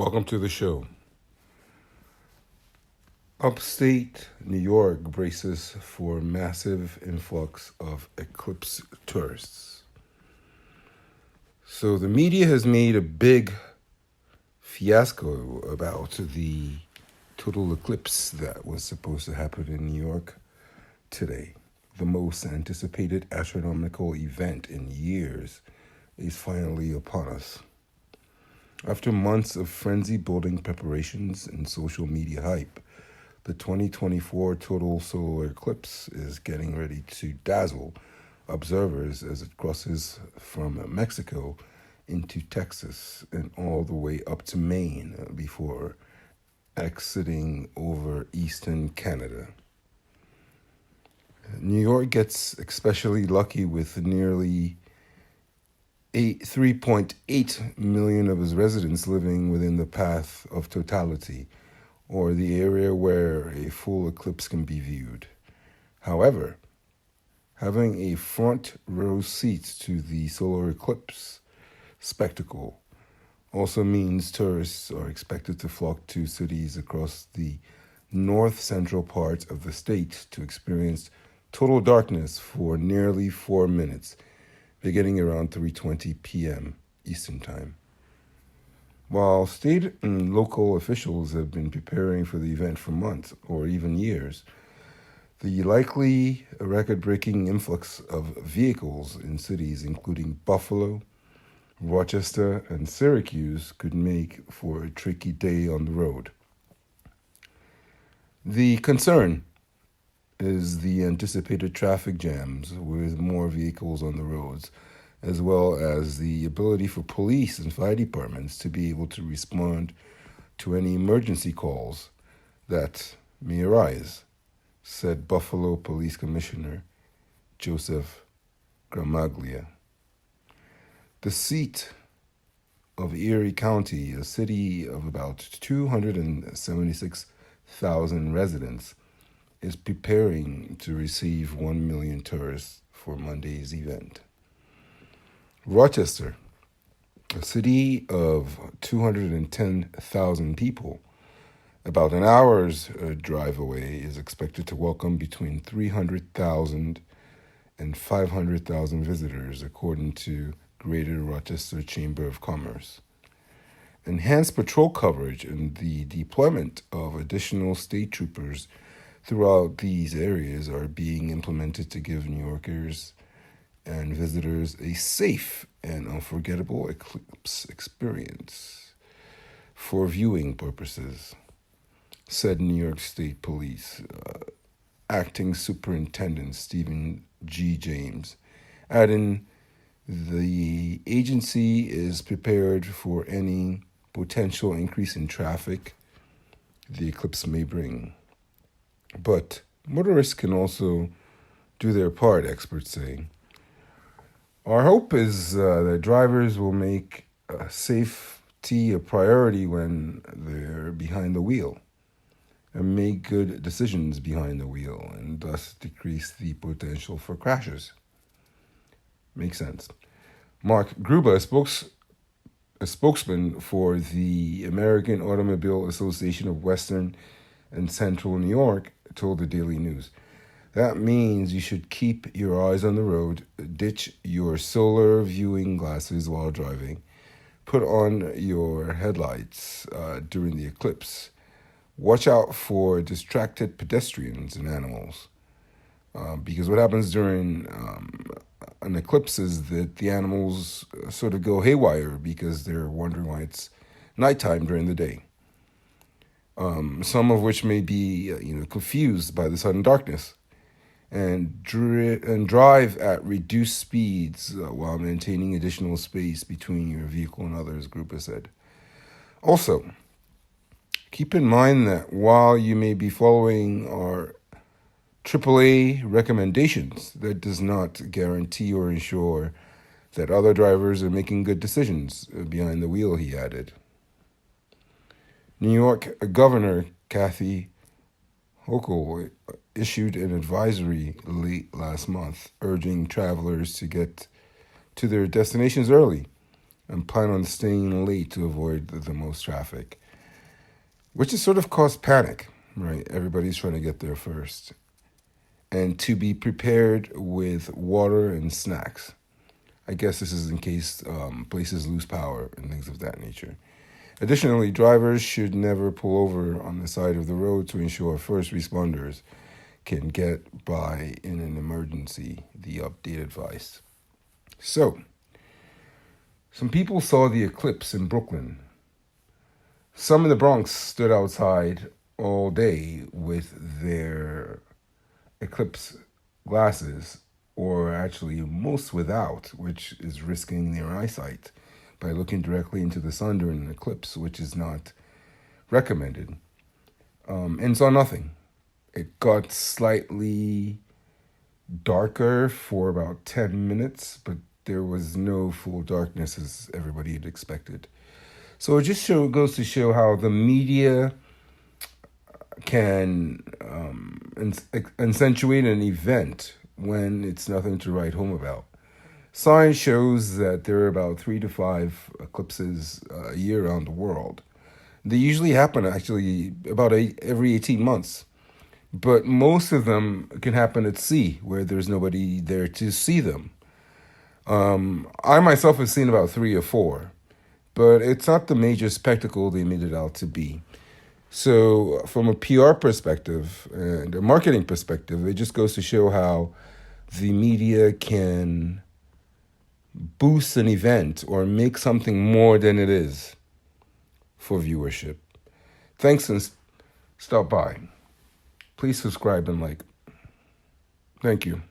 Welcome to the show. Upstate New York braces for massive influx of eclipse tourists. So the media has made a big fiasco about the total eclipse that was supposed to happen in New York today. The most anticipated astronomical event in years is finally upon us. After months of frenzy-building preparations and social media hype, the 2024 total solar eclipse is getting ready to dazzle observers as it crosses from Mexico into Texas and all the way up to Maine before exiting over eastern Canada. New York gets especially lucky with nearly 3.8 million of its residents living within the path of totality, or the area where a full eclipse can be viewed. However, having a front row seat to the solar eclipse spectacle also means tourists are expected to flock to cities across the north central part of the state to experience total darkness for nearly 4 minutes, beginning around 3:20 p.m. Eastern Time. While state and local officials have been preparing for the event for months or even years, the likely record-breaking influx of vehicles in cities including Buffalo, Rochester, and Syracuse could make for a tricky day on the road. The concern is the anticipated traffic jams with more vehicles on the roads, as well as the ability for police and fire departments to be able to respond to any emergency calls that may arise, said Buffalo Police Commissioner Joseph Gramaglia. The seat of Erie County, a city of about 276,000 residents, is preparing to receive 1 million tourists for Monday's event. Rochester, a city of 210,000 people, about an hour's drive away, is expected to welcome between 300,000 and 500,000 visitors, according to Greater Rochester Chamber of Commerce. Enhanced patrol coverage and the deployment of additional state troopers throughout these areas are being implemented to give New Yorkers and visitors a safe and unforgettable eclipse experience for viewing purposes, said New York State Police Acting Superintendent Stephen G. James, adding the agency is prepared for any potential increase in traffic the eclipse may bring. But motorists can also do their part, experts say. Our hope is that drivers will make safety a priority when they're behind the wheel and make good decisions behind the wheel and thus decrease the potential for crashes. Makes sense. Mark Gruber, a spokesman for the American Automobile Association of Western and Central New York, told the Daily News. That means you should keep your eyes on the road, ditch your solar viewing glasses while driving, put on your headlights during the eclipse, watch out for distracted pedestrians and animals. Because what happens during an eclipse is that the animals sort of go haywire because they're wondering why it's nighttime during the day. Some of which may be confused by the sudden darkness and drive at reduced speeds while maintaining additional space between your vehicle and others, Gruber said. Also, keep in mind that while you may be following our AAA recommendations, that does not guarantee or ensure that other drivers are making good decisions behind the wheel, he added. New York Governor Kathy Hochul issued an advisory late last month urging travelers to get to their destinations early and plan on staying late to avoid the most traffic, which has sort of caused panic, right? Everybody's trying to get there first. And to be prepared with water and snacks. I guess this is in case places lose power and things of that nature. Additionally, drivers should never pull over on the side of the road to ensure first responders can get by in an emergency, the update advice. So, some people saw the eclipse in Brooklyn. Some in the Bronx stood outside all day with their eclipse glasses, or actually most without, which is risking their eyesight by looking directly into the sun during an eclipse, which is not recommended, and saw nothing. It got slightly darker for about 10 minutes, but there was no full darkness as everybody had expected. So it just goes to show how the media can accentuate an event when it's nothing to write home about. Science shows that there are about 3 to 5 eclipses a year around the world. They usually happen actually about every 18 months. But most of them can happen at sea where there's nobody there to see them. I myself have seen about 3 or 4, but it's not the major spectacle they made it out to be. So from a PR perspective and a marketing perspective, it just goes to show how the media can boost an event or make something more than it is for viewership. Thanks, and stop by. Please subscribe and like. Thank you.